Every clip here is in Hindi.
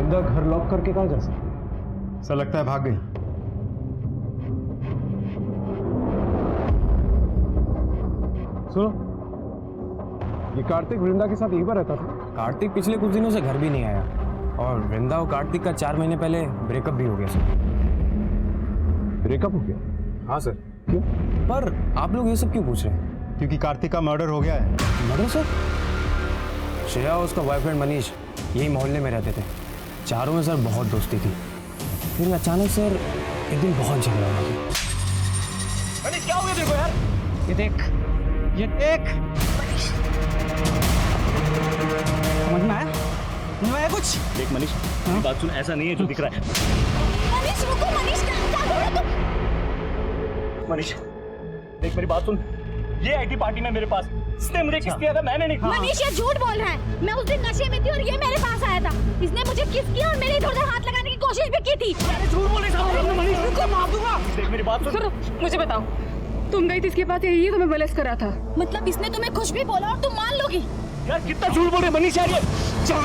वृंदा घर लॉक करके कहाँ जा सकती? सर लगता है भाग गई। सुनो, ये कार्तिक वृंदा के साथ यहीं पर रहता था? कार्तिक पिछले कुछ दिनों से घर भी नहीं आया और वृंदा और कार्तिक का 4 महीने पहले ब्रेकअप भी हो गया सर। ब्रेकअप हो गया? हाँ सर। क्यों? पर आप लोग ये सब क्यों पूछ रहे हैं? क्योंकि कार्तिक का मर्डर हो गया है। Murder sir? श्रेया और उसका बॉयफ्रेंड मनीष यही मोहल्ले में रहते थे। चारों में सर बहुत दोस्ती थी। फिर अचानक सर एक दिन बहुत झगड़ा हो गया। मनीष क्या हो गया देखो यार, ये देख। समझ में आया? नहीं आया कुछ? देख मनीष, मेरी बात सुन, ऐसा नहीं है जो दिख रहा है। मनीष रुको, मनीष क्या कर रहे हो तुम? मनीष देख मेरी बात सुन, ये आईटी पार्टी में मेरे पास, इसने मुझे किस दिया था, मैंने नहीं। मनीष ये झूठ बोल रहा है। मैं उस दिन नशे में थी और ये मेरे पास आया था। इसने मुझे किस किया और मेरे इधर-उधर हाथ लगाने की कोशिश भी की थी। अरे झूठ बोल रही है मनीष, रुको, मार दूंगा। देख मेरी बात सुन। मुझे बताओ, तुम गई थी इसके पास, यही तुम्हें बलेस करा था? मतलब इसने तुम्हें कुछ भी बोला और तुम मान लोगी? यार कितना झूठ बोल रहे मनीष यार ये।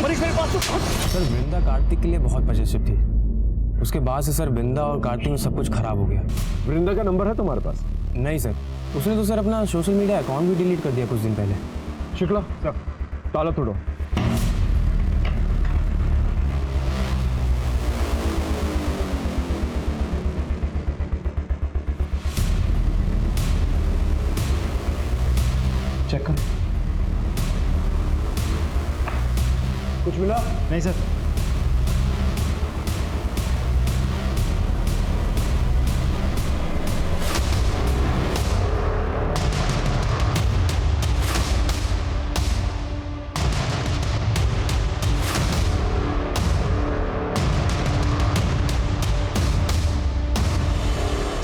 मनीष मेरी बात सुन। सर वृंदा कार्तिक के लिए बहुत पॉजिटिव थी। उसके बाद से सर वृंदा और कार्तिक में सब कुछ खराब हो गया। वृंदा का नंबर है तुम्हारे पास? नहीं सर, उसने तो सर अपना सोशल मीडिया अकाउंट भी डिलीट कर दिया कुछ दिन पहले। शुक्ला, ताला तोड़ो। चेक कर। कुछ मिला? नहीं सर।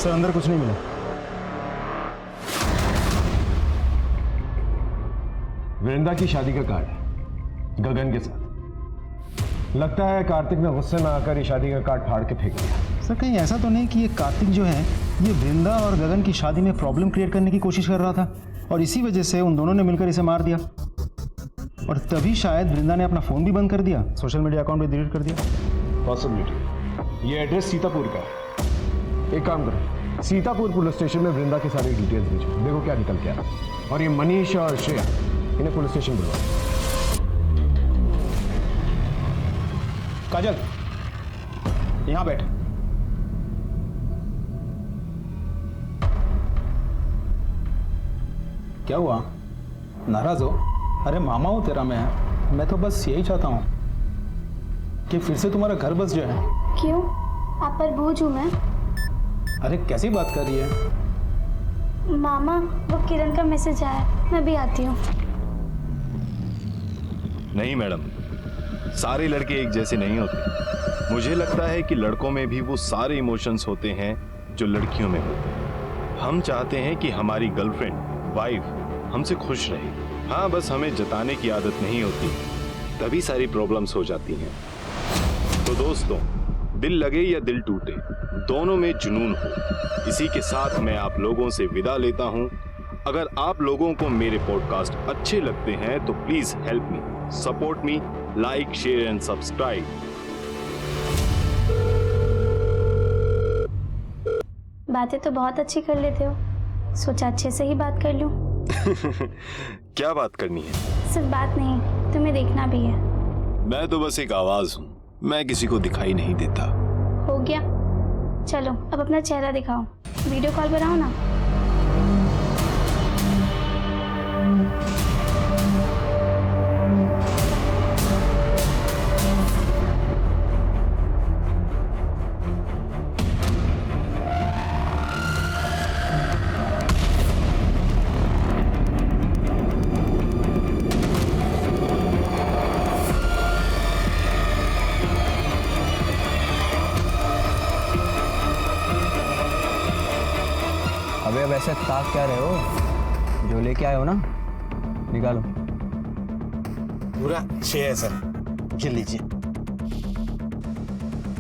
सर अंदर कुछ नहीं मिला। वृंदा की शादी का कार्ड है गगन के साथ। लगता है कार्तिक ने गुस्से में आकर ये शादी का कार्ड फाड़ के फेंक दिया। सर कहीं ऐसा तो नहीं कि ये कार्तिक जो है ये वृंदा और गगन की शादी में प्रॉब्लम क्रिएट करने की कोशिश कर रहा था और इसी वजह से उन दोनों ने मिलकर इसे मार दिया और तभी शायद वृंदा ने अपना फ़ोन भी बंद कर दिया, सोशल मीडिया अकाउंट भी डिलीट कर दिया। पॉसिबिलिटी। ये एड्रेस सीतापुर का है। एक काम करो, सीतापुर पुलिस स्टेशन में वृंदा की सारी डिटेल्स भेजो, देखो क्या निकल के आ रहा है। और ये मनीष और श्रेया इन्हें पुलिस स्टेशन बुलवाओ। काजल यहाँ बैठ। क्या हुआ, नाराज हो? अरे मामा हूँ तेरा मैं तो बस यही चाहता हूँ कि फिर से तुम्हारा घर बस जाए। क्यों? आप पर बोझ हूँ मैं? अरे कैसी बात कर रही है? मामा वो किरण का मैसेज आया, मैं भी आती हूँ। नहीं मैडम, सारे लड़के एक जैसे नहीं होते। मुझे लगता है कि लड़कों में भी वो सारे इमोशंस होते हैं जो लड़कियों में होते हैं। हम चाहते हैं कि हमारी गर्लफ्रेंड, वाइफ हमसे खुश रहे। हाँ, बस हमें जताने की आदत नहीं होती, तभी सारी प्रॉब्लम्स हो जाती हैं। तो दोस्तों, दिल लगे या दिल टूटे, दोनों में जुनून हो। इसी के साथ मैं आप लोगों से विदा लेता हूं। अगर आप लोगों को मेरे पॉडकास्ट अच्छे लगते हैं तो please help me, support me, like, share and subscribe. बातें तो बहुत अच्छी कर लेते हो, सोचा अच्छे से ही बात कर लूं। क्या बात करनी है? सिर्फ बात नहीं, तुम्हें देखना भी है। मैं तो बस एक आवाज हूँ, मैं किसी को दिखाई नहीं देता। हो गया, चलो अब अपना चेहरा दिखाओ, वीडियो कॉल बनाओ ना। अबे वैसे ताक क्या रहे हो? जो लेके आए हो ना निकालो। पूरा 6 है सर, ये लीजिए।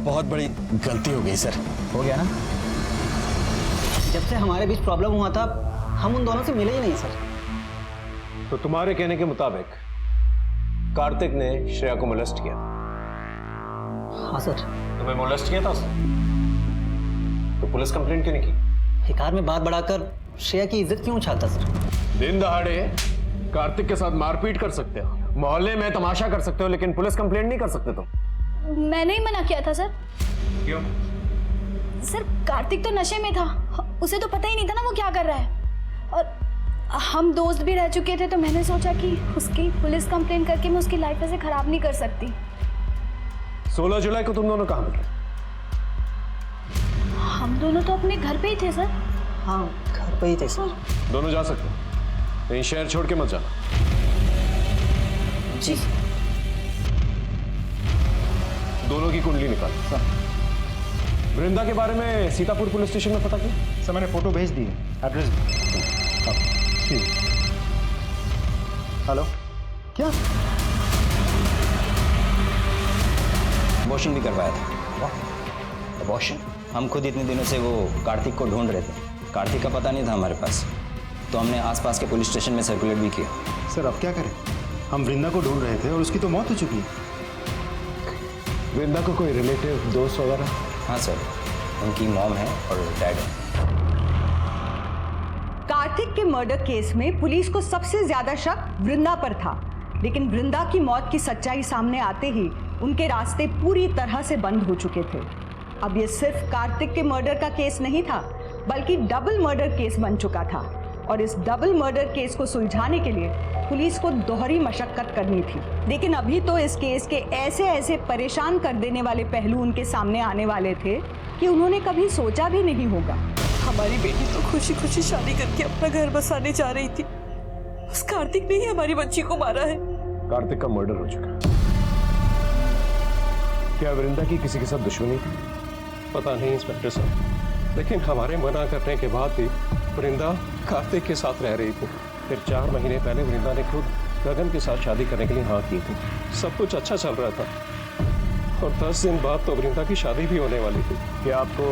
बहुत बड़ी गलती हो गई सर। हो गया ना? जब से हमारे बीच प्रॉब्लम हुआ था हम उन दोनों से मिले ही नहीं सर। तो तुम्हारे कहने के मुताबिक कार्तिक ने श्रेया को मोलेस्ट किया? हाँ सर। तुम्हें मोलेस्ट किया था उसने? तो पुलिस कंप्लेंट क्यों नहीं की? एक में बात बढ़ाकर श्रेया की इज्जत क्यों उछालता सर? दिन दहाड़े कार्तिक के साथ मारपीट कर सकते हो, मोहल्ले में तमाशा कर सकते हो, लेकिन पुलिस कंप्लेंट नहीं कर सकते तुम। मैंने ही मना किया था सर। क्यों? सर कार्तिक तो नशे में था, उसे तो पता ही नहीं था ना वो क्या कर रहा है, और हम दोस्त भी रह चुके थे, तो मैंने सोचा कि उसकी पुलिस कंप्लेंट करके मैं उसकी लाइफ ऐसे खराब नहीं कर सकती। 16 जुलाई को तुम दोनों कहाँ मिले? हम दोनों तो अपने घर पे ही थे सर। हाँ घर पे ही थे सर। दोनों जा सकते हो, कहीं शहर छोड़ के मत जाना। जी। दोनों की कुंडली निकाल। वृंदा के बारे में सीतापुर पुलिस स्टेशन में पता किया? सर मैंने फोटो भेज दी है, एड्रेस भी। हेलो, क्या? अबॉर्शन भी करवाया था। अबॉर्शन? हम खुद इतने दिनों से वो कार्तिक को ढूंढ रहे थे। कार्तिक का पता नहीं था हमारे पास, तो हमने आसपास के पुलिस स्टेशन में सर्कुलेट भी किया। सर अब क्या करें, हम वृंदा को ढूंढ रहे थे और उसकी तो मौत हो चुकी है। वृंदा को कोई रिलेटिव, दोस्त वगैरह? हाँ सर, उनकी मॉम है और डैड है। कार्तिक के मर्डर केस में पुलिस को सबसे ज्यादा शक वृंदा पर था, लेकिन वृंदा की मौत की सच्चाई सामने आते ही उनके रास्ते पूरी तरह से बंद हो चुके थे। अब ये सिर्फ कार्तिक के मर्डर का केस नहीं था, बल्कि डबल मर्डर केस बन चुका था, और इस डबल मर्डर केस को सुलझाने के लिए पुलिस को दोहरी मशक्कत करनी थी। लेकिन अभी तो इस केस के ऐसे ऐसे परेशान कर देने वाले पहलू उनके सामने आने वाले थे कि उन्होंने कभी सोचा भी नहीं होगा। हमारी बेटी तो खुशी खुशी शादी करके अपना घर बसाने जा रही थी, उस कार्तिक ने ही हमारी बच्ची को मारा है। कार्तिक का मर्डर हो चुका है। क्या वृंदा की किसी के साथ दुश्मनी थी? पता नहीं इंस्पेक्टर साहब, लेकिन हमारे मना करने के बाद भी वृंदा कार्तिक के साथ रह रही थी। फिर 4 महीने पहले वृंदा ने खुद गगन के साथ शादी करने के लिए हाँ की थी। सब कुछ अच्छा चल रहा था, और 10 दिन बाद तो वृंदा की शादी भी होने वाली थी। क्या आपको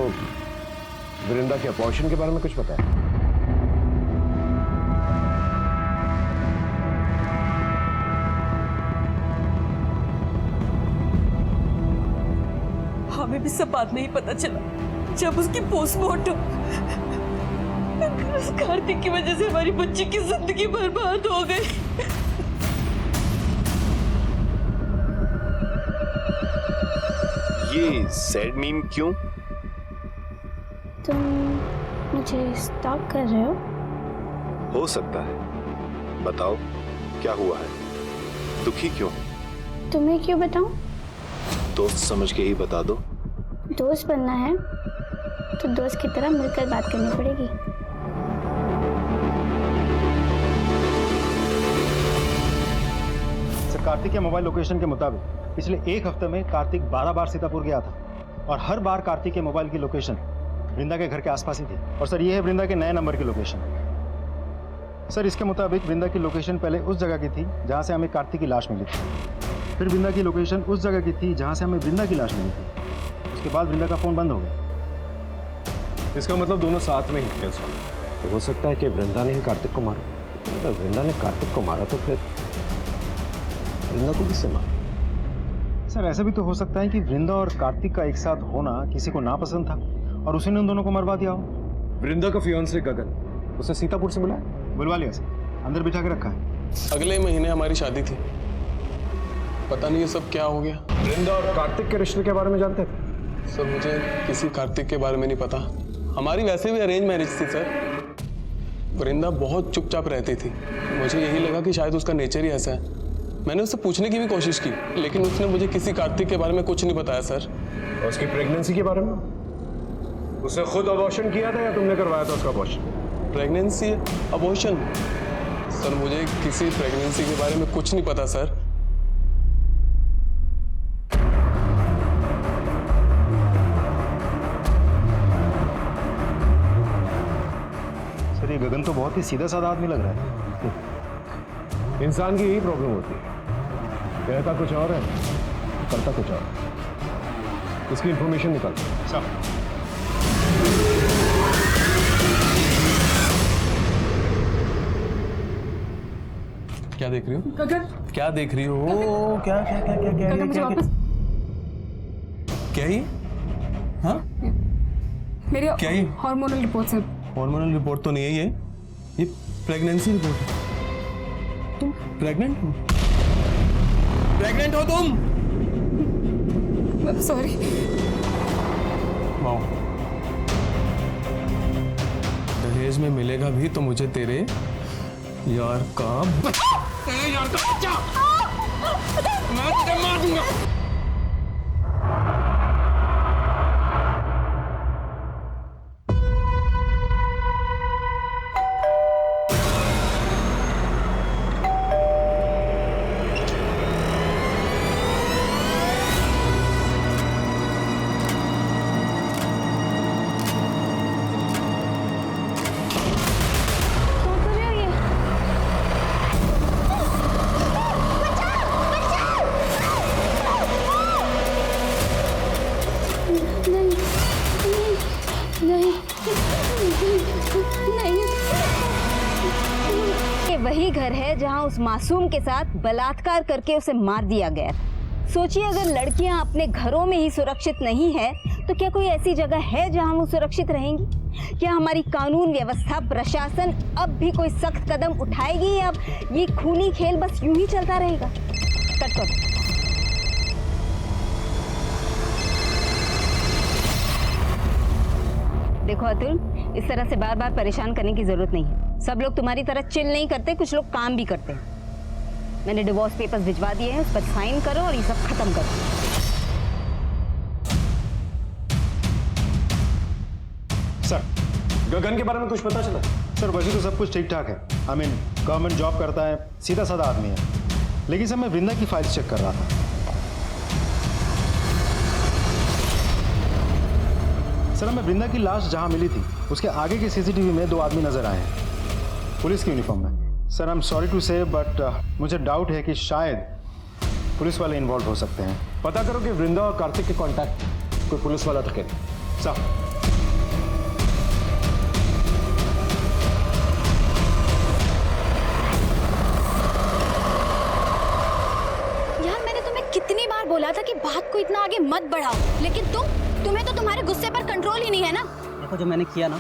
वृंदा के अपॉर्शन के बारे में कुछ पता है? हमें भी सब बात नहीं पता चला जब उसकी पोस्टमार्टम। उस कार्तिक की वजह से हमारी बच्ची की जिंदगी बर्बाद हो गई। ये सैड मीम क्यों? तुम मुझे स्टॉक कर रहे हो? हो सकता है, बताओ क्या हुआ है? दुखी क्यों? तुम्हें क्यों बताऊं? दोस्त समझ के ही बता दो। दोस्त बनना है तो दोस्त की तरह मिलकर बात करनी पड़ेगी। सर कार्तिक के मोबाइल लोकेशन के मुताबिक पिछले 1 हफ्ते में कार्तिक 12 बार सीतापुर गया था, और हर बार कार्तिक के मोबाइल की लोकेशन वृंदा के घर के आसपास ही थी। और सर ये है वृंदा के नए नंबर की लोकेशन। सर इसके मुताबिक वृंदा की लोकेशन पहले उस जगह की थी जहाँ से हमें कार्तिक की लाश मिली थी, फिर वृंदा की लोकेशन उस जगह की थी जहाँ से हमें वृंदा की लाश मिली थी। उसके बाद वृंदा का फ़ोन बंद हो गया। इसका मतलब दोनों साथ में ही थे। तो हो सकता है कि वृंदा ने ही कार्तिक को मारा। अगर वृंदा ने कार्तिक को मारा तो फिर वृंदा को किससे मारा? सर ऐसा भी तो हो सकता है कि वृंदा और कार्तिक का एक साथ होना किसी को नापसंद था और उसी ने उन दोनों को मरवा दिया हो। वृंदा का फियांसे गगन, उसे सीतापुर से बुलाया? बुलवा लिया सर, अंदर बिठा के रखा है। अगले महीने हमारी शादी थी, पता नहीं ये सब क्या हो गया। वृंदा और कार्तिक के रिश्ते के बारे में जानते थे? सर मुझे किसी कार्तिक के बारे में नहीं पता। हमारी वैसे भी अरेंज मैरिज थी सर। वृंदा बहुत चुपचाप रहती थी, मुझे यही लगा कि शायद उसका नेचर ही ऐसा है। मैंने उससे पूछने की भी कोशिश की, लेकिन उसने मुझे किसी कार्तिक के बारे में कुछ नहीं बताया सर। और उसकी प्रेगनेंसी के बारे में? उसने खुद अबॉर्शन किया था या तुमने करवाया था उसका अबॉर्शन? Pregnancy, abortion? सर मुझे किसी प्रेगनेंसी के बारे में कुछ नहीं पता सर। सर ये गगन तो बहुत ही सीधा साधा आदमी लग रहा है। इंसान की यही प्रॉब्लम होती है, कहता कुछ और है, करता कुछ और। इसकी इंफॉर्मेशन निकाल। क्या देख रही हो? गगन क्या देख रही हो? क्या क्या क्या क्या क्या गगन मुझे वापस क्या ही? हाँ मेरे क्या ये? हार्मोनल रिपोर्ट्स हैं। हार्मोनल रिपोर्ट तो नहीं है ये प्रेगनेंसी रिपोर्ट है। तुम प्रेग्नेंट हो? प्रेग्नेंट हो तुम? सॉरी। वाओ, दहेज में मिलेगा भी तो मुझे तेरे यार का बच्चा मैं तुझे मार दूंगा। वही घर है जहां उस मासूम के साथ बलात्कार करके उसे मार दिया गया। सोचिए, अगर लड़कियां अपने घरों में ही सुरक्षित नहीं है तो क्या कोई ऐसी जगह है जहां वो सुरक्षित रहेंगी? क्या हमारी कानून व्यवस्था, प्रशासन अब भी कोई सख्त कदम उठाएगी या अब ये खूनी खेल बस यूं ही चलता रहेगा? कट करो। देखो अतुल, इस तरह से बार बार परेशान करने की जरूरत नहीं है। सब लोग तुम्हारी तरह चिल नहीं करते, कुछ लोग काम भी करते हैं। मैंने डिवोर्स पेपर्स भिजवा दिए हैं, उस पर साइन करो और ये सब खत्म करो। सर, गगन के बारे में कुछ पता चला? सर वैसे तो सब कुछ ठीक ठाक है। आई मीन गवर्नमेंट जॉब करता है, सीधा साधा आदमी है। लेकिन सर मैं वृंदा की फाइल्स चेक कर रहा था। सर हमें वृंदा की लाश जहां मिली थी उसके आगे के सीसीटीवी में 2 आदमी नजर आए हैं पुलिस की यूनिफॉर्म में। Sir I am sorry to say but मुझे डाउट है कि शायद पुलिस वाले इन्वॉल्व हो सकते हैं। पता करो कि वृंदा और कार्तिक के कांटेक्ट कोई पुलिस वाला तो करे। सर यार, मैंने तुम्हें कितनी बार बोला था कि बात को इतना आगे मत बढ़ाओ, लेकिन तुम्हें तो तुम्हारे गुस्से पर कंट्रोल ही नहीं है ना। देखो, जो मैंने किया ना,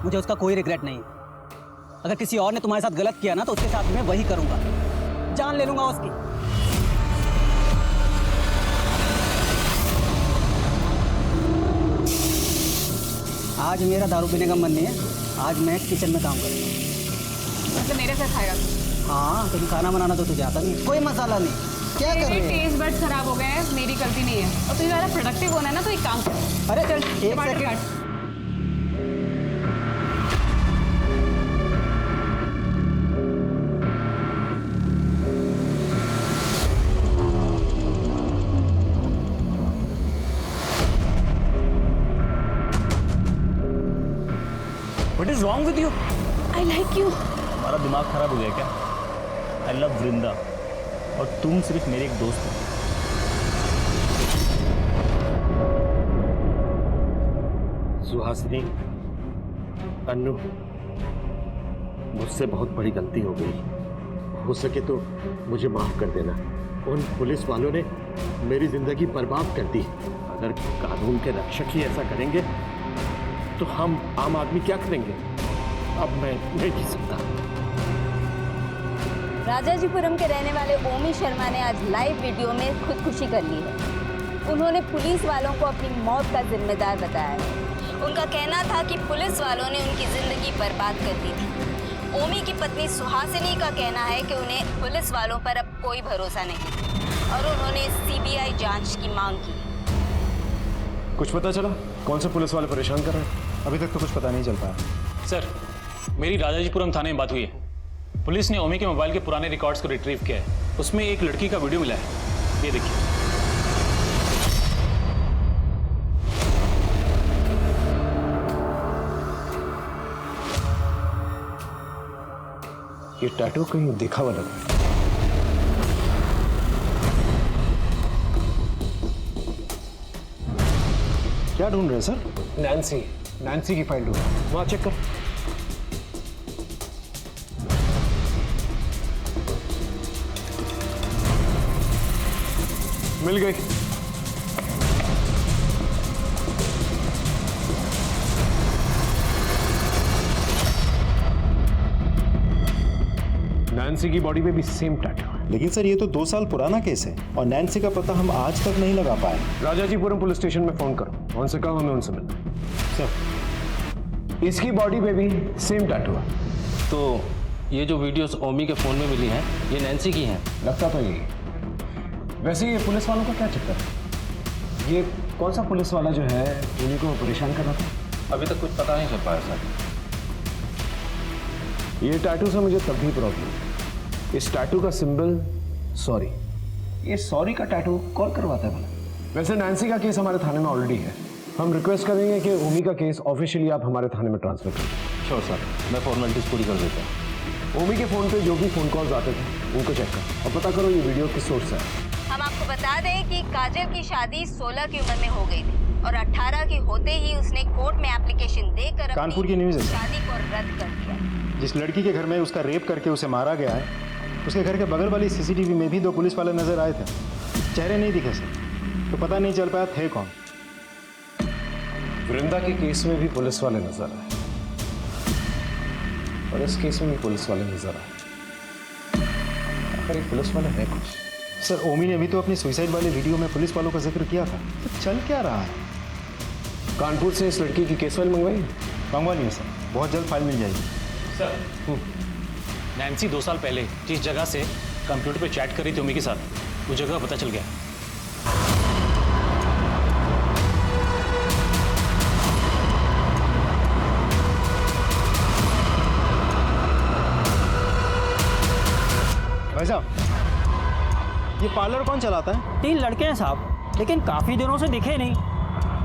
मुझे उसका कोई रिग्रेट नहीं। अगर किसी और ने तुम्हारे साथ गलत किया ना तो उसके साथ मैं वही करूंगा, जान ले लूंगा उसकी। आज मेरा दारू पीने का मन नहीं है, आज मैं किचन में काम करूंगा। मतलब मेरे साथ खाएगा? हाँ, तुम खाना बनाना तो तुझे आता नहीं, कोई मसाला नहीं। क्या कर रहे हो? टेस्ट बड्स खराब हो गए हैं, मेरी गलती नहीं है। और तुझे ज़्यादा प्रोडक्टिव होना है ना तो एक काम कर। अरे चल, एक टमाटर सेकंड। काट। What is wrong with you? I like you. तुम्हारा दिमाग खराब हो गया क्या? I love वृंदा और तुम सिर्फ मेरे एक दोस्त हो। सुहासिनी, अन्नू, मुझसे बहुत बड़ी गलती हो गई। हो सके तो मुझे माफ कर देना। उन पुलिस वालों ने मेरी जिंदगी बर्बाद कर दी। अगर कानून के रक्षक ही ऐसा करेंगे तो हम आम आदमी क्या करेंगे? अब मैं नहीं जी सकता। राजाजीपुरम के रहने वाले ओमी शर्मा ने आज लाइव वीडियो में खुदकुशी कर ली है। उन्होंने पुलिस वालों को अपनी मौत का जिम्मेदार बताया है। उनका कहना था कि पुलिस वालों ने उनकी जिंदगी बर्बाद कर दी थी। ओमी की पत्नी सुहासिनी का कहना है कि उन्हें पुलिस वालों पर अब कोई भरोसा नहीं और उन्होंने सीबीआई जांच की मांग की। कुछ पता चला कौन से पुलिस वाले परेशान कर रहे हैं? अभी तक तो कुछ पता नहीं चल पाया। सर, मेरी राजाजीपुरम थाने में बात हुई है। पुलिस ने ओमी के मोबाइल के पुराने रिकॉर्ड्स को रिट्रीव किया है। उसमें एक लड़की का वीडियो मिला है, ये देखिए। ये टैटू कहीं दिखा हुआ लग रहा है। क्या ढूंढ रहे हैं सर? नैन्सी की फाइल ढूंढ। वहां चेक कर। मिल गई। नैन्सी की बॉडी पे भी सेम टैटू है। लेकिन सर ये तो 2 साल पुराना केस है और नैन्सी का पता हम आज तक नहीं लगा पाए। राजाजीपुरम पुलिस स्टेशन में फोन करो, उनसे कहो हमें उनसे मिलना है। सर इसकी बॉडी पे भी सेम टैटू है। तो ये जो वीडियोस ओमी के फ़ोन में मिली हैं ये नैन्सी की हैं? लगता तो यही। वैसे ये पुलिस वालों का क्या चक्कर है? ये कौन सा पुलिस वाला जो है उन्हीं को परेशान कर रहा था? अभी तक कुछ पता नहीं चल पाया सर। ये टैटू से मुझे तब भी प्रॉब्लम। इस टैटू का सिंबल सॉरी। ये सॉरी का टैटू कौन करवाता है भला? वैसे नैन्सी का केस हमारे थाने में ऑलरेडी है। हम रिक्वेस्ट करेंगे कि ओमी का केस ऑफिशियली आप हमारे थाने में ट्रांसफर करें। श्योर सर, मैं फॉर्मेलिटीज पूरी कर देता हूँ। ओमी के फ़ोन पे जो भी फ़ोन कॉल्स आते थे उनको चेक करो और पता करो ये वीडियो किस सोर्स से है। हम आपको बता दें कि काजल की शादी 16 की उम्र में हो गई थी और 18 के होते ही उसने कोर्ट में एप्लीकेशन देकर कानपुर की न्यूज़ है सर। शादी को रद्द कर दिया। जिस लड़की के घर में उसका रेप करके उसे मारा गया है, उसके घर के बगल वाली सीसीटीवी में भी 2 पुलिस वाले नजर आए थे। चेहरे नहीं दिखे सर, तो पता नहीं चल पाया थे कौन। वृंदा के केस में भी पुलिस वाले नजर आए और इस केस में भी पुलिस वाले नजर आए। आखिर ये पुलिस वाले हैं कुछ? सर ओमी ने भी तो अपनी सुसाइड वाले वीडियो में पुलिस वालों का जिक्र किया था, तो चल क्या रहा है? कानपुर से इस लड़की की केस फाइल मंगवाई? मंगवा लिया सर, बहुत जल्द फाइल मिल जाएगी। सर नैन्सी 2 साल पहले जिस जगह से कंप्यूटर पे चैट कर रही थी ओमी के साथ, वो जगह पता चल गया। भाई साहब, ये पार्लर कौन चलाता है? 3 लड़के हैं साहब, लेकिन काफ़ी दिनों से दिखे नहीं।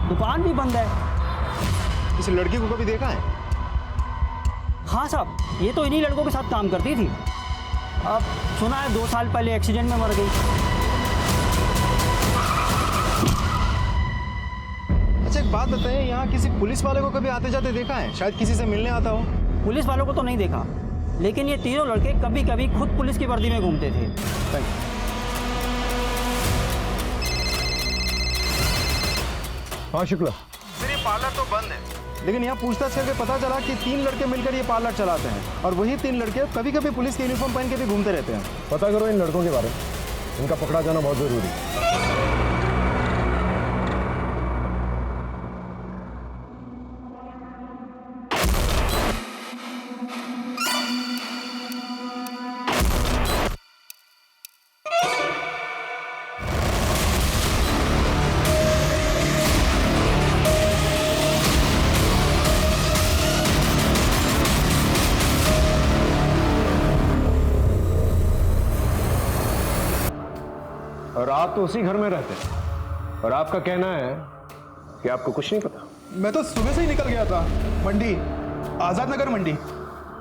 दुकान भी बंद है। इस लड़की को कभी देखा है? हाँ साहब, ये तो इन्हीं लड़कों के साथ काम करती थी। अब सुना है 2 साल पहले एक्सीडेंट में मर गई। अच्छा एक बात बताइए, यहाँ किसी पुलिस वाले को कभी आते जाते देखा है? शायद किसी से मिलने आता हो। पुलिस वालों को तो नहीं देखा, लेकिन ये तीनों लड़के कभी कभी खुद पुलिस की वर्दी में घूमते थे। हाँ शुक्ला। फिर ये पार्लर तो बंद है, लेकिन यहाँ पूछताछ करके पता चला कि 3 लड़के मिलकर ये पार्लर चलाते हैं और वही 3 लड़के कभी कभी पुलिस की यूनिफॉर्म पहन के भी घूमते रहते हैं। पता करो इन लड़कों के बारे में, इनका पकड़ा जाना बहुत जरूरी है। और आप तो उसी घर में रहते हैं और आपका कहना है कि आपको कुछ नहीं पता। मैं तो सुबह से ही निकल गया था मंडी, आजाद नगर मंडी।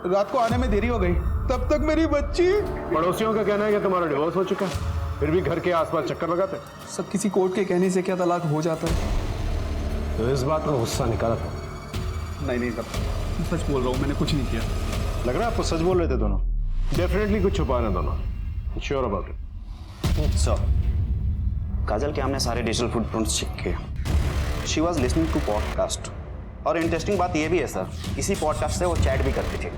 रात को आने में देरी हो गई, तब तक मेरी बच्ची। पड़ोसियों का कहना है कि तुम्हारा डिवोर्स हो चुका है, फिर भी घर के आसपास चक्कर लगाते हैं। सब किसी कोर्ट के कहने से क्या तलाक हो जाता है? तो इस बात का गुस्सा निकाला था? नहीं सब सच बोल रहा हूँ, मैंने कुछ नहीं किया। लग रहा है आपको सच बोल रहे थे दोनों। डेफिनेटली कुछ छुपा ना दोनों। Sure about it? Sir, Kajal के हमने सारे डिजिटल फुटप्रिंट्स चेक किए। She was listening to podcast, और इंटरेस्टिंग बात यह भी है सर, इसी पॉडकास्ट से वो चैट भी करती थी।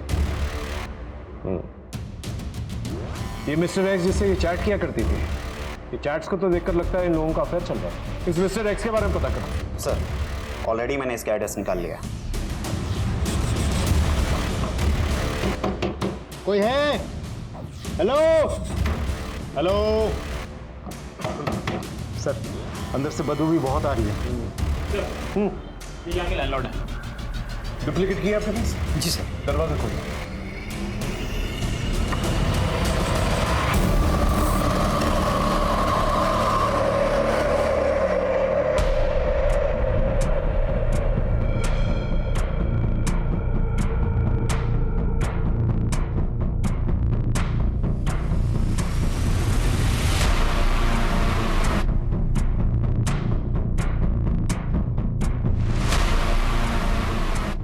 ये मिस्टर एक्स जिससे ये चैट किया करती थी, ये चैट्स को तो देखकर लगता है इन लोगों का अफेयर चल रहा है। इस मिस्टर एक्स के बारे में पता करो। सर ऑलरेडी मैंने इसका एड्रेस निकाल लिया। कोई है? हेलो हेलो सर, अंदर से बदबू भी बहुत आ रही है। ये यहाँ के लैंडलॉर्ड है। डुप्लीकेट किया आपने? जी सर। दरवाजा खोलो।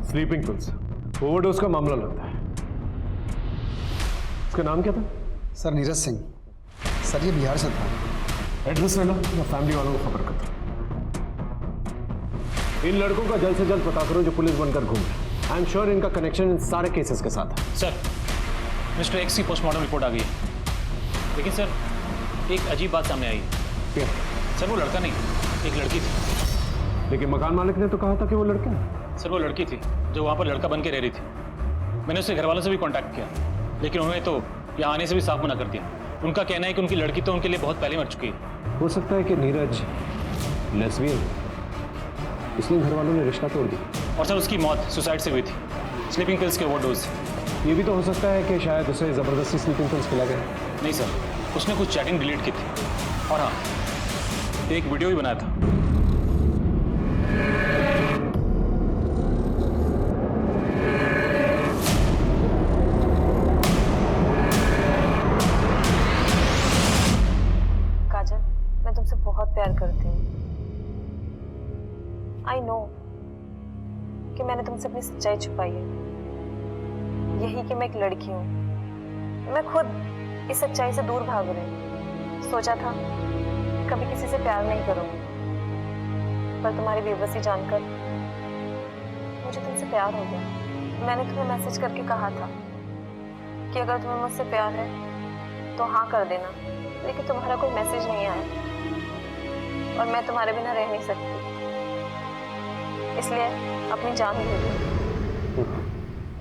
स्लीपिंग पिल्स, ओवरडोज का मामला लगता है। इसका नाम क्या था? सर नीरज सिंह। सर ये बिहार से था। एड्रेस लेना, मैं फैमिली वालों को खबर करता हूँ। इन लड़कों का जल्द से जल्द पता करो जो पुलिस बनकर घूम रहे। आई एम श्योर इनका कनेक्शन इन सारे केसेस के साथ है। सर मिस्टर एक्स की पोस्टमार्टम रिपोर्ट आ गई है, लेकिन सर एक अजीब बात सामने आई है। सर वो लड़का नहीं, एक लड़की थी। लेकिन मकान मालिक ने तो कहा था कि वो लड़का है। सर वो लड़की थी जो वहाँ पर लड़का बन के रह रही थी। मैंने उसके घर वालों से भी कांटेक्ट किया, लेकिन उन्होंने तो यहाँ आने से भी साफ मना कर दिया। उनका कहना है कि उनकी लड़की तो उनके लिए बहुत पहले मर चुकी है। हो सकता है कि नीरज लेस्बियन, इसलिए घर वालों ने रिश्ता तोड़ दिया। और सर उसकी मौत सुसाइड से हुई थी, स्लीपिंग पिल्स के ओवरडोज। ये भी तो हो सकता है कि शायद उसे ज़बरदस्ती स्लीपिंग पिल्स पिला गया। नहीं सर, उसने कुछ चैटिंग डिलीट की थी और हाँ एक वीडियो भी बनाया था। काजल, मैं तुमसे बहुत प्यार करती हूँ। आई नो कि मैंने तुमसे अपनी सच्चाई छुपाई है, यही कि मैं एक लड़की हूँ। मैं खुद इस सच्चाई से दूर भाग रही हूँ। सोचा था कभी किसी से प्यार नहीं करूँगी, पर तुम्हारी बेबसी जानकर मुझे तुमसे प्यार हो गया। मैंने तुम्हें मैसेज करके कहा था कि अगर तुम्हें मुझसे प्यार है तो हाँ कर देना, लेकिन तुम्हारा कोई मैसेज नहीं आया और मैं तुम्हारे बिना रह नहीं सकती, इसलिए अपनी जान दे दी।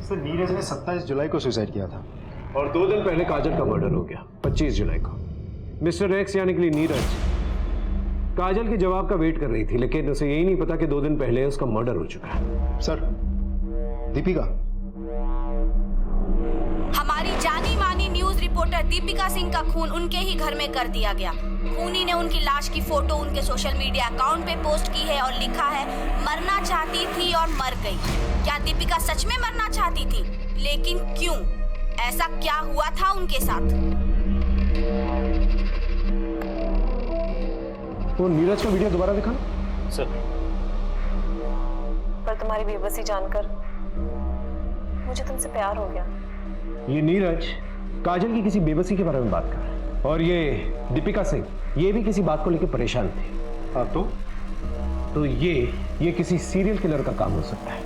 सर नीरज ने 27 जुलाई को सुसाइड किया था और 2 दिन पहले काजल का मर्डर हो गया 25 जुलाई को। मिस्टर एक्स यानी कि नीरज काजल के जवाब का वेट कर रही थी, लेकिन उसे यही नहीं पता कि 2 दिन पहले उसका मर्डर हो चुका है। सर दीपिका, हमारी जानी मानी न्यूज रिपोर्टर दीपिका सिंह का खून उनके ही घर में कर दिया गया। खूनी ने उनकी लाश की फोटो उनके सोशल मीडिया अकाउंट पे पोस्ट की है और लिखा है मरना चाहती थी और मर गई। क्या दीपिका सच में मरना चाहती थी? लेकिन क्यों? ऐसा क्या हुआ था उनके साथ? वो नीरज का वीडियो दोबारा दिखाना सर। पर तुम्हारी बेबसी जानकर मुझे तुमसे प्यार हो गया। ये नीरज काजल की किसी बेबसी के बारे में बात कर रहा है और ये दीपिका सिंह ये भी किसी बात को लेकर परेशान थी। हाँ तो ये किसी सीरियल किलर का काम हो सकता है।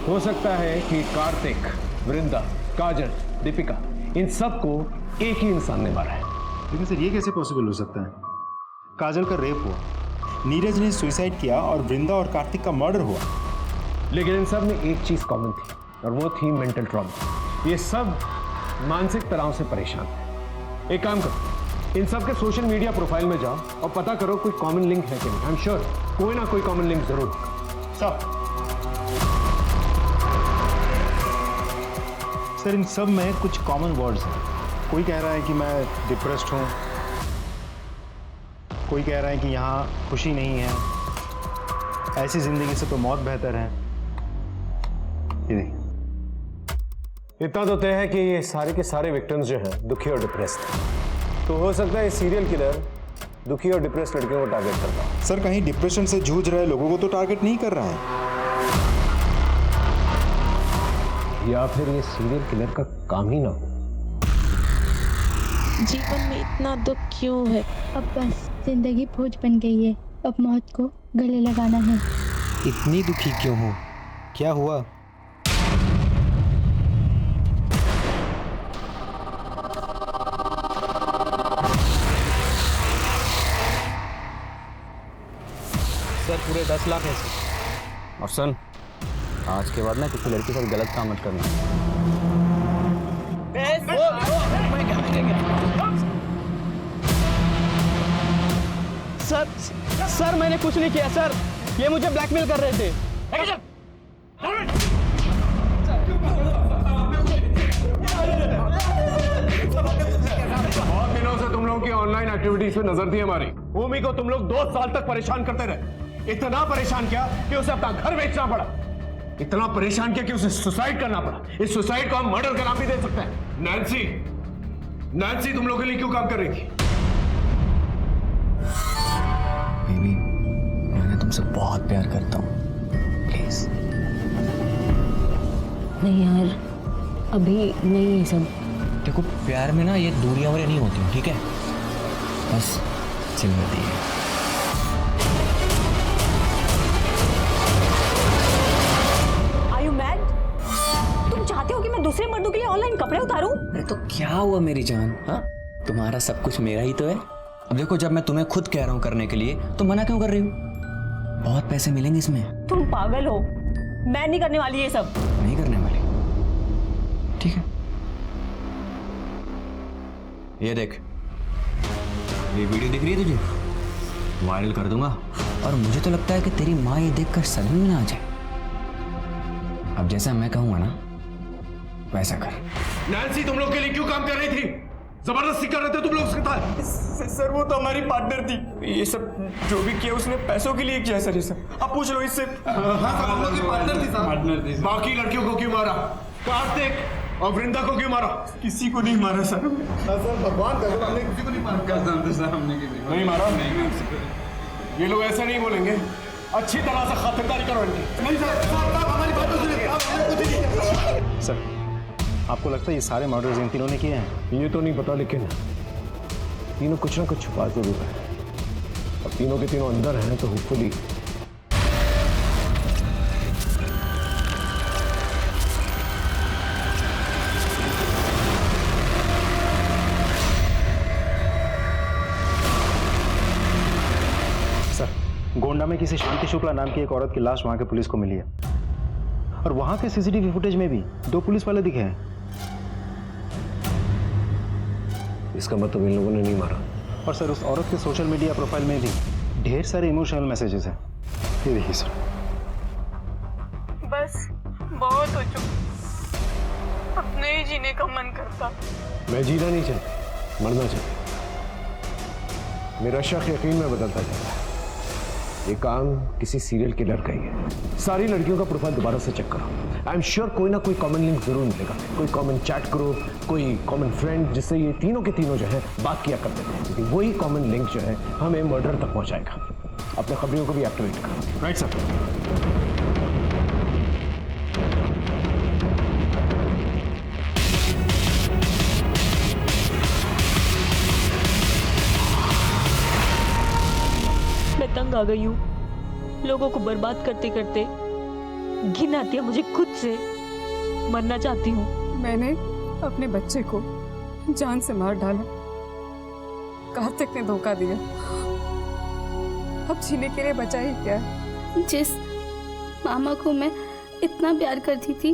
हो सकता है कि कार्तिक, वृंदा, काजल, दीपिका इन सबको एक ही इंसान ने मारा है। लेकिन सर ये कैसे पॉसिबल हो सकता है? काजल का रेप हुआ, नीरज ने सुसाइड किया और वृंदा और कार्तिक का मर्डर हुआ। लेकिन इन सब में एक चीज कॉमन थी और वो थी मेंटल ट्रॉमा। ये सब मानसिक तनाव से परेशान थे। एक काम करो, इन सब के सोशल मीडिया प्रोफाइल में जाओ और पता करो कोई कॉमन लिंक है कि नहीं। आई एम श्योर कोई ना कोई कॉमन लिंक जरूर सर इन सब में कुछ कॉमन वर्ड्स हैं। कोई कह रहा है कि मैं डिप्रेस्ड हूँ, कोई कह रहा है कि यहाँ खुशी नहीं है, ऐसी जिंदगी से तो मौत बेहतर है। ये देखिए, इतना तो तय है कि ये सारे के सारे विक्टिम्स जो हैं दुखी और डिप्रेस्ड हैं। तो हो सकता है सीरियल किलर दुखी और डिप्रेस्ड लड़कियों को टारगेट करता है। सर कहीं डिप्रेशन से जूझ रहे लोगों को तो टारगेट नहीं कर रहा है, या फिर ये सीरियल किलर का काम ही ना हो। जीवन में इतना दुख क्यों है? अब बस जिंदगी बोझ बन गई है, अब मौत को गले लगाना है। इतनी दुखी क्यों हो? क्या हुआ? सर पूरे 10 लाख है सर। और सुन, आज के बाद ना किसी लड़की के साथ गलत काम मत करना। सर मैंने कुछ नहीं किया सर, ये मुझे ब्लैकमेल कर रहे थे। बहुत दिनों से तुम लोगों की ऑनलाइन एक्टिविटीज पे नजर थी हमारी। भूमि को तुम लोग 2 साल तक परेशान करते रहे। इतना परेशान किया कि उसे अपना घर बेचना पड़ा, इतना परेशान किया कि उसे सुसाइड करना पड़ा। इस सुसाइड को हम मर्डर का नाम भी दे सकते हैं। नैन्सी तुम लोगों के लिए क्यों काम कर रही थी? बेबी, मैं तुमसे बहुत प्यार करता हूँ, प्लीज। नहीं यार, अभी नहीं है सब। देखो प्यार में ना ये दूरियां वूरियां नहीं होती, ठीक है? बस जिंदगी है। Are you mad? तुम चाहते हो कि मैं दूसरे मर्दों के लिए ऑनलाइन कपड़े उतारूं? अरे तो क्या हुआ मेरी जान? हाँ, तुम्हारा सब कुछ मेरा ही तो है। अब देखो, जब मैं तुम्हें खुद कह रहा हूँ करने के लिए तो मना क्यों कर रही हूँ? बहुत पैसे मिलेंगे इसमें। तुम पागल हो, मैं नहीं करने वाली ये सब। नहीं करने वाली? ठीक है, ये देख, ये वीडियो दिख रही है तुझे? वायरल कर दूंगा और मुझे तो लगता है कि तेरी माँ ये देखकर सदमे में ना आ जाए। अब जैसा मैं कहूंगा ना वैसा कर। नैन्सी तुम लोग के लिए क्यों काम कर रही थी? जबरदस्ती कर रहे थे तुम लोग उसके साथ? सर वो तो हमारी पार्टनर थी, ये सब जो भी किया उसने पैसों के लिए किया सर। ये सब आप पूछ लो इससे। पार्टनर थी। बाकी लड़कियों को क्यों मारा? कार्तिक और वृंदा को क्यों मारा? किसी को नहीं मारा सर। भगवान हमने किसी को नहीं मारा। नहीं मारा? ये लोग ऐसा नहीं बोलेंगे। अच्छी तरह से खातिरदारी करो इनकी। नहीं सर, हमारी बात तो सुनिए। सर, आपको लगता है ये सारे मर्डर्स इन तीनों ने किए हैं? ये तो नहीं पता, लेकिन तीनों कुछ ना कुछ छुपा जरूर है। अब तीनों के तीनों अंदर हैं तो होपफुली गोंडा में किसी शांति शुक्ला नाम की एक औरत की लाश वहां के पुलिस को मिली है और वहां के सीसीटीवी फुटेज में भी 2 पुलिस वाले दिखे हैं। इसका मतलब इन लोगों ने नहीं मारा। और सर, उस औरत के सोशल मीडिया प्रोफाइल में भी ढेर सारे इमोशनल मैसेजेस हैं। ये देखिए सर। बस बहुत हो चुका, अब नहीं जीने का मन करता। मैं जीना नहीं चाहता, मरना चाहता। मेरा शक यकीन में बदलता जाता है। ये काम किसी सीरियल किलर का ही है। सारी लड़कियों का प्रोफाइल दोबारा से चेक करो। आई एम श्योर कोई ना कोई कॉमन लिंक जरूर मिलेगा। कोई कॉमन चैट करो, कोई कॉमन फ्रेंड, जिससे ये तीनों के तीनों जो है बात किया करते थे, क्योंकि वही कॉमन लिंक जो है हमें मर्डर तक पहुंचाएगा। अपने खबरियों को भी एक्टिवेट करो। Right sir. मैं तंग आ गई हूँ, लोगों को बर्बाद करते करते घिन आती है मुझे खुद से। मरना चाहती हूँ। मैंने अपने बच्चे को जान से मार डाला, कार्तिक ने धोखा दिया। अब जीने के लिए बचा ही क्या? जिस मामा को मैं इतना प्यार करती थी,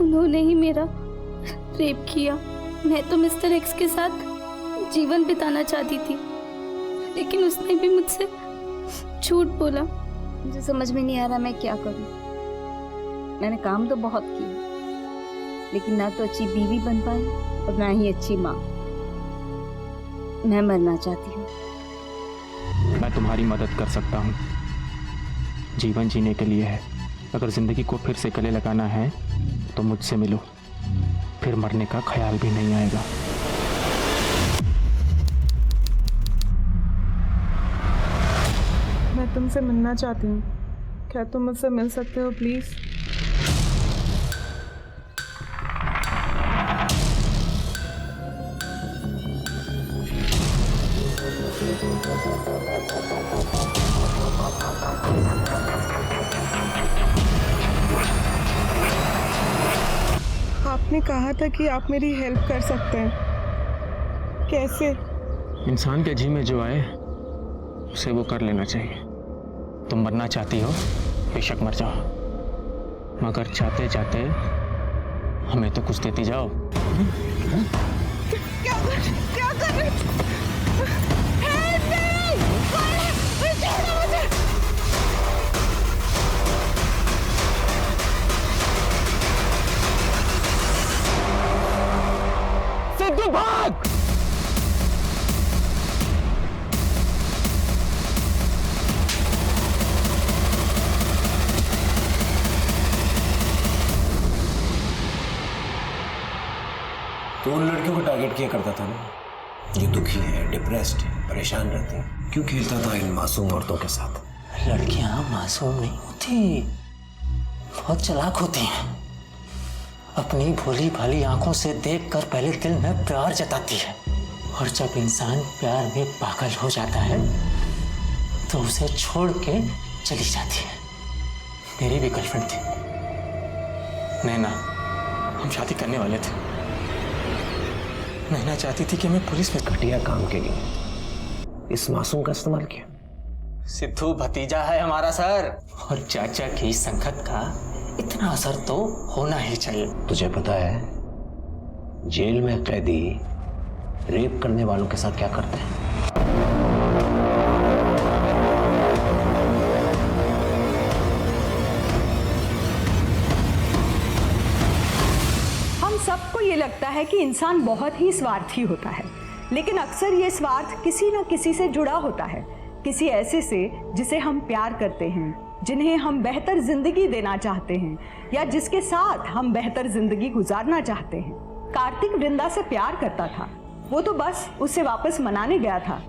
उन्होंने ही मेरा रेप किया। मैं तो मिस्टर एक्स के साथ जीवन बिताना चाहती थी, लेकिन उसने भी मुझसे झूठ बोला। मुझे समझ में नहीं आ रहा मैं क्या करूं। मैंने काम तो बहुत किया, लेकिन ना तो अच्छी बीवी बन पाई और ना ही अच्छी माँ। मैं मरना चाहती हूँ। मैं तुम्हारी मदद कर सकता हूँ। जीवन जीने के लिए है। अगर जिंदगी को फिर से गले लगाना है तो मुझसे मिलो, फिर मरने का ख्याल भी नहीं आएगा। मैं तुमसे मिलना चाहती हूँ, क्या तुम मुझसे मिल सकते हो प्लीज? आपने कहा था कि आप मेरी हेल्प कर सकते हैं, कैसे? इंसान के जी में जो आए उसे वो कर लेना चाहिए। तुम मरना चाहती हो, बेशक मर जाओ, मगर चाहते चाहते हमें तो कुछ देती जाओ। क्या कर रहे? सिद्धू भाग! तो उन लड़कियों को टारगेट किया करता था ना, जो दुखी है, डिप्रेस्ड है, परेशान रहती हैं। क्यों खेलता था इन मासूम औरतों के साथ? लड़कियां मासूम नहीं होती, बहुत चालाक होती हैं। अपनी भोली भाली आंखों से देखकर पहले दिल में प्यार जताती है, और जब इंसान प्यार में पागल हो जाता है तो उसे छोड़ के चली जाती है। मेरी भी गर्लफ्रेंड थी नैना, हम शादी करने वाले थे। नैना चाहती थी कि मैं पुलिस में घटिया काम के लिए इस मासूम का इस्तेमाल किया। सिद्धू भतीजा है हमारा सर, और चाचा की संगत का इतना असर तो होना ही चाहिए। तुझे पता है जेल में कैदी रेप करने वालों के साथ क्या करते हैं? हम सबको ये लगता है कि इंसान बहुत ही स्वार्थी होता है, लेकिन अक्सर ये स्वार्थ किसी न किसी से जुड़ा होता है, किसी ऐसे से जिसे हम प्यार करते हैं, जिन्हें हम बेहतर जिंदगी देना चाहते हैं, या जिसके साथ हम बेहतर जिंदगी गुजारना चाहते हैं। कार्तिक वृंदा से प्यार करता था, वो तो बस उससे वापस मनाने गया था,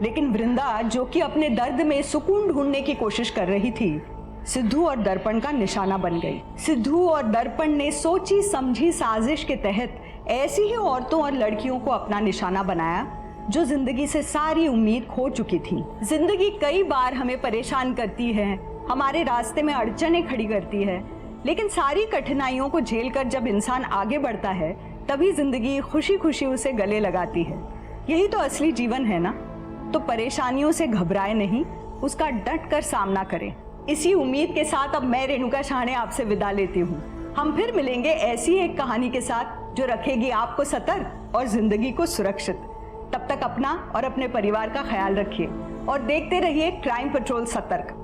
लेकिन वृंदा जो कि अपने दर्द में सुकून ढूंढने की कोशिश कर रही थी, सिद्धू और दर्पण का निशाना बन गई। सिद्धू और दर्पण ने सोची समझी साजिश के तहत ऐसी ही औरतों और लड़कियों को अपना निशाना बनाया जो जिंदगी से सारी उम्मीद खो चुकी थी। जिंदगी कई बार हमें परेशान करती है, हमारे रास्ते में अड़चनें खड़ी करती है, लेकिन सारी कठिनाइयों को झेलकर जब इंसान आगे बढ़ता है तभी जिंदगी खुशी खुशी उसे गले लगाती है। यही तो असली जीवन है ना। तो परेशानियों से घबराए नहीं, उसका डट कर सामना करें। इसी उम्मीद के साथ अब मैं रेणुका शाहणे आपसे विदा लेती हूँ। हम फिर मिलेंगे ऐसी एक कहानी के साथ जो रखेगी आपको सतर्क और जिंदगी को सुरक्षित। तब तक अपना और अपने परिवार का ख्याल रखिए और देखते रहिए क्राइम पेट्रोल सतर्क।